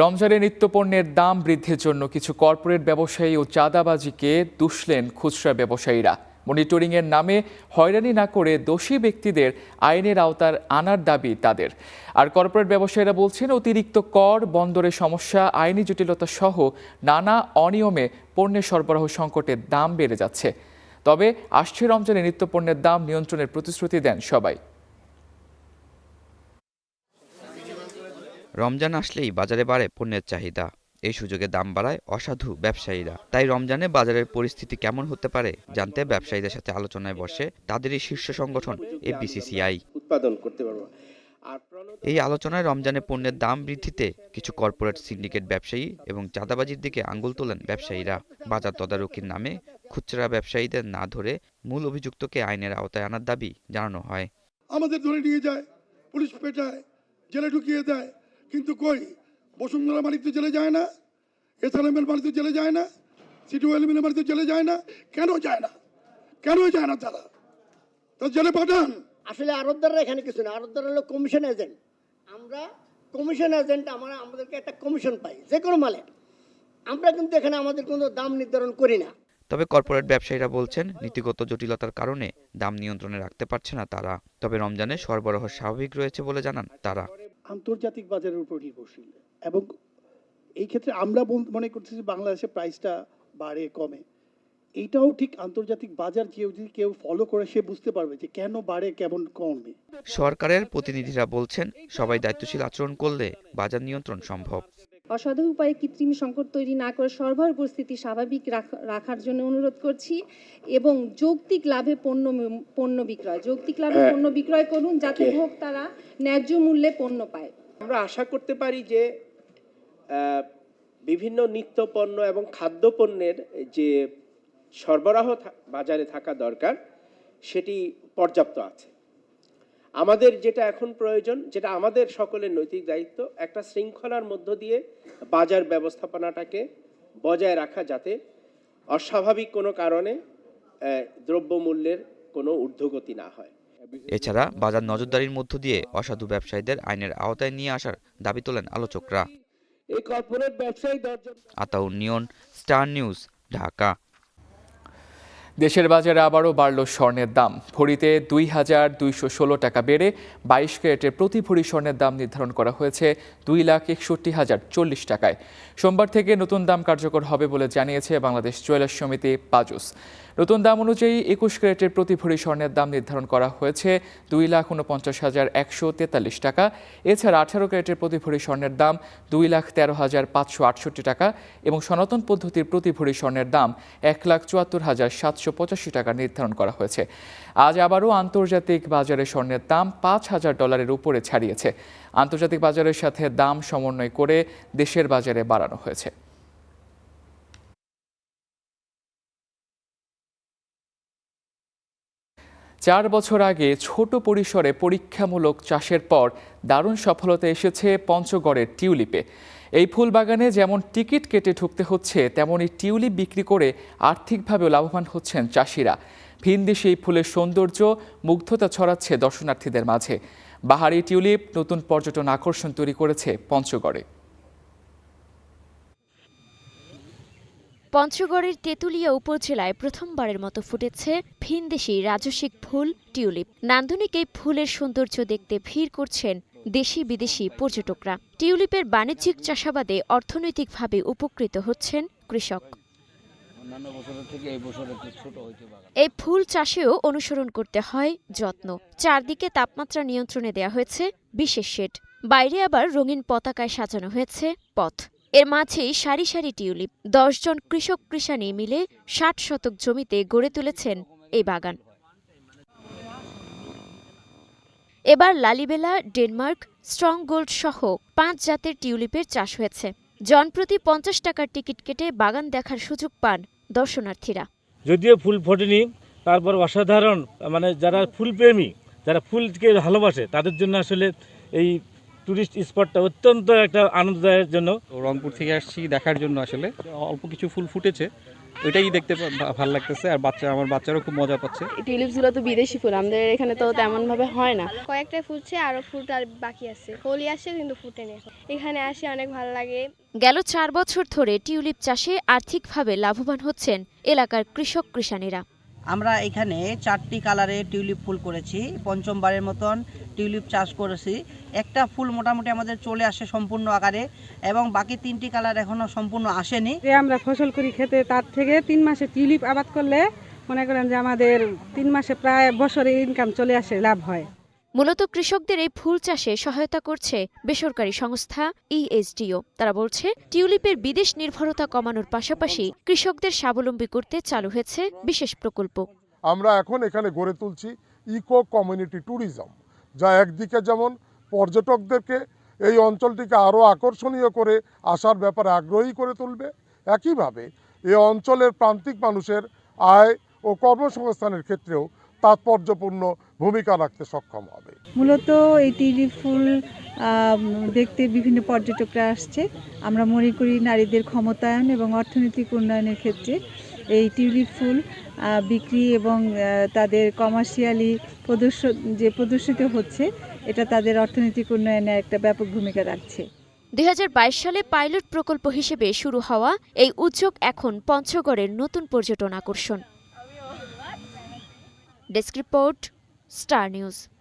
রমজানে নিত্যপণ্যের দাম বৃদ্ধির জন্য কিছু কর্পোরেট ব্যবসায়ী ও চাঁদাবাজিকে দুষলেন খুচরা ব্যবসায়ীরা। মনিটরিংয়ের নামে হয়রানি না করে দোষী ব্যক্তিদের আইনের আওতার আনার দাবি তাদের। আর কর্পোরেট ব্যবসায়ীরা বলছেন, অতিরিক্ত কর, বন্দরের সমস্যা, আইনি জটিলতা সহ নানা অনিয়মে পণ্যের সরবরাহ সংকটের দাম বেড়ে যাচ্ছে। তবে আসছে রমজানে নিত্যপণ্যের দাম নিয়ন্ত্রণের প্রতিশ্রুতি দেন সবাই। রমজান আসলেই বাজারে বাড়ে পণ্যের চাহিদা। এই সুযোগে দাম বাড়ায় অসাধু ব্যবসায়ীরা। তাই রমজানে বাজারের পরিস্থিতি কেমন হতে পারে জানতে ব্যবসায়ীদের সাথে আলোচনায় বসে তাদেরই শীর্ষ সংগঠন এফবিসিসিআই। উৎপাদন করতে পারবো। এই আলোচনায় রমজানে পণ্যের দাম বৃদ্ধিতে কিছু কর্পোরেট সিন্ডিকেট ব্যবসায়ী এবং চাঁদাবাজির দিকে আঙুল তোলেন ব্যবসায়ীরা। বাজার তদারকির নামে খুচরা ব্যবসায়ীদের না ধরে মূল অভিযুক্তকে আইনের আওতায় আনার দাবি জানানো হয়। আমাদের ধরে নিয়ে যায়, পুলিশ পেটায়, জেলে ঢুকিয়ে দেয়, কিন্তু কই বসুন্ধরা মালিক তো জেলে যায় না, এসএলএমএল মালিক তো জেলে যায় না, সিটিওএলএমএল মালিক তো জেলে যায় না। কেন যায় না? কেন যায় না? তারা জেলে পাঠান। আসলে আড়তদাররা এখানে কিছু না, আড়তদাররা হলো কমিশন এজেন্ট। আমরা কমিশন এজেন্ট, আমাদেরকে একটা কমিশন পাই যে কোনো মালে। আমরা কিন্তু এখানে আমাদের কোনো দাম নির্ধারণ করি না। তবে কর্পোরেট ব্যবসায়ীরা বলছেন, নীতিগত জটিলতার কারণে দাম নিয়ন্ত্রণে রাখতে পারছে না তারা। তবে রমজানে সরবরাহ স্বাভাবিক রয়েছে বলে জানান তারা। আন্তর্জাতিক বাজারের উপর নির্ভরশীল এবং এই ক্ষেত্রে আমরা মনে করছি যে বাংলাদেশে প্রাইসটা বাড়ে কমে, এইটাও ঠিক আন্তর্জাতিক বাজার যদি কেউ ফলো করে সে বুঝতে পারবে যে কেন বাড়ে কেমন কমে। সরকারের প্রতিনিধিরা বলছেন, সবাই দায়িত্বশীল আচরণ করলে বাজার নিয়ন্ত্রণ সম্ভব। অসাধু উপায়ে কৃত্রিম সংকট তৈরি না করে সরবরাহ পরিস্থিতি স্বাভাবিক রাখার জন্য অনুরোধ করছি এবং যৌক্তিক লাভে পণ্য বিক্রয় করুন, যাতে ভোক্তারা ন্যায্য মূল্যে পণ্য পায়। আমরা আশা করতে পারি যে বিভিন্ন নিত্য পণ্য এবং খাদ্য পণ্যের যে সরবরাহ বাজারে থাকা দরকার সেটি পর্যাপ্ত আছে। আমাদের যেটা এখন প্রয়োজন, যেটা আমাদের সকলের নৈতিক দায়িত্ব, একটা শৃঙ্খলার মধ্য দিয়ে বাজার ব্যবস্থাপনাটাকে বজায় রাখা, যাতে অস্বাভাবিক কোনো কারণে দ্রব্যমূল্যের কোনো ঊর্ধ্বগতি না হয়। এছাড়া বাজার নজরদারির মধ্য দিয়ে অসাধু ব্যবসায়ীদের আইনের আওতায় নিয়ে আসার দাবি তোলেন আলোচকরা। এই কর্পোরেট ব্যবসায়ী আতাউর নিয়ন, স্টার নিউজ, ঢাকা। দেশের বাজারে আবারও বাড়ল স্বর্ণের দাম। ভরিতে ২,২১৬ টাকা বেড়ে ২২ ক্যারেটের প্রতি ভরি স্বর্ণের দাম নির্ধারণ করা হয়েছে ২,৬১,০৪০ টাকায়। সোমবার থেকে নতুন দাম কার্যকর হবে বলে জানিয়েছে বাংলাদেশ জুয়েলার্স সমিতি বাজুস। নতুন দাম অনুযায়ী ২১ ক্যারেটের প্রতি ভরি স্বর্ণের দাম নির্ধারণ করা হয়েছে ২,৪৯,১৪৩ টাকা। এছাড়া ১৮ ক্যারেটের প্রতি ভরি স্বর্ণের দাম ২,১৩,৫৬৮ টাকা এবং সনাতন পদ্ধতির প্রতি ভরি স্বর্ণের দাম ১,৭৪,৭৮৫ টাকা নির্ধারণ করা হয়েছে। আজ আবারও আন্তর্জাতিক বাজারে স্বর্ণের দাম $৫,০০০ উপরে ছাড়িয়েছে। আন্তর্জাতিক বাজারের সাথে দাম সমন্বয় করে দেশের বাজারে বাড়ানো হয়েছে। চার বছর আগে ছোট পরিসরে পরীক্ষামূলক চাষের পর দারুণ সফলতা এসেছে পঞ্চগড়ের টিউলিপে। এই ফুল বাগানে যেমন টিকিট কেটে ঢুকতে হচ্ছে, তেমনই টিউলিপ বিক্রি করে আর্থিকভাবেও লাভবান হচ্ছেন চাষিরা। ভিনদেশি এই ফুলের সৌন্দর্য মুগ্ধতা ছড়াচ্ছে দর্শনার্থীদের মাঝে। বাহারি টিউলিপ নতুন পর্যটন আকর্ষণ তৈরি করেছে পঞ্চগড়ে। পঞ্চগড়ের তেঁতুলিয়া উপজেলায় প্রথমবারের মতো ফুটেছে ভিনদেশি রাজসিক ফুল টিউলিপ। নান্দনিক এই ফুলের সৌন্দর্য দেখতে ভিড় করছেন দেশি বিদেশি পর্যটকরা। টিউলিপের বাণিজ্যিক চাষাবাদে অর্থনৈতিকভাবে উপকৃত হচ্ছেন কৃষক। এই ফুল চাষেও অনুসরণ করতে হয় যত্ন। চারদিকে তাপমাত্রা নিয়ন্ত্রণে দেওয়া হয়েছে বিশেষ শেড। বাইরে আবার রঙিন পতাকায় সাজানো হয়েছে পথ। এর মাঝেই সারি সারি টিউলিপ। ১০ জন কৃষক কৃষানি মিলে ৬০ শতক জমিতে গড়ে তুলেছেন এই বাগান। এবার লালিবেলা, ডেনমার্ক, স্ট্রং গোল্ড সহ ৫ জাতের টিউলিপের চাষ হয়েছে। জনপ্রতি ৫০ টাকার টিকিট কেটে বাগান দেখার সুযোগ পান দর্শনার্থীরা। যদিও ফুল ফোটেনি, তারপর অসাধারণ, যারা ফুল প্রেমী, যারা ফুলকে ভালোবাসে, তাদের জন্য আসলে এই টুরিস্ট স্পটটা অত্যন্ত একটা আনন্দদায়ের জন্য। রংপুর থেকে আসছি দেখার জন্য। আসলে অল্প কিছু ফুল ফুটেছে, ওইটাই দেখতে ভালো লাগতেছে। আর আমার বাচ্চারাও খুব মজা পাচ্ছে। টিউলিপসগুলো তো বিদেশি ফুল, আমাদের এখানে তো তেমন ভাবে হয় না। কয়েকটা ফুটছে, আরো ফুটার বাকি আছে। কলি আসছে কিন্তু ফুটেনি। এখানে আসে অনেক ভালো লাগে। গেল 4 বছর ধরে টিউলিপ চাষে আর্থিকভাবে লাভবান হচ্ছেন এলাকার কৃষক কৃষানীরা। আমরা এখানে 4টি কালারে টিউলিপ ফুল করেছি, পঞ্চমবারের মতন টিউলিপ চাষ করেছি। একটা ফুল মোটামুটি আমাদের চলে আসে সম্পূর্ণ আকারে এবং বাকি 3টি কালার এখনো সম্পূর্ণ আসেনি। আমরা ফসল করি খেতে, তার থেকে 3 মাসে টিউলিপ আবাদ করলে মনে করেন যে আমাদের 3 মাসে প্রায় বছরে ইনকাম চলে আসে, লাভ হয়। মূলত কৃষকদের এই ফুল চাষে সহায়তা করছে বেসরকারি সংস্থা ESDO। তারা বলছে টিউলিপের বিদেশ নির্ভরতা কমানোর পাশাপাশি কৃষকদের স্বাবলম্বী করতে চালু হয়েছে বিশেষ প্রকল্প। আমরা এখন এখানে গড়ে তুলছি ইকো কমিউনিটি ট্যুরিজম, যা একদিকে যেমন পর্যটকদেরকে এই অঞ্চলটিকে আরও আকর্ষণীয় করে আসার ব্যাপারে আগ্রহী করে তুলবে, একইভাবে এই অঞ্চলের প্রান্তিক মানুষের আয় ও কর্মসংস্থানের ক্ষেত্রেও তাৎপর্যপূর্ণ ভূমিকা রাখতে সক্ষম হবে। মূলত এই টিউলিপ ফুল দেখতে বিভিন্ন পর্যটকরা আসছে। আমরা মনে করি নারীদের ক্ষমতায়ন এবং অর্থনৈতিক উন্নয়নের ক্ষেত্রে এই টিউলিপ ফুল বিক্রি এবং তাদের কমার্শিয়ালি প্রদর্শিত হচ্ছে, এটা তাদের অর্থনৈতিক উন্নয়নে একটা ব্যাপক ভূমিকা রাখছে। 2022 সালে পাইলট প্রকল্প হিসেবে শুরু হওয়া এই উদ্যোগ এখন পঞ্চগড়ের নতুন পর্যটন আকর্ষণ। Desk report, star news.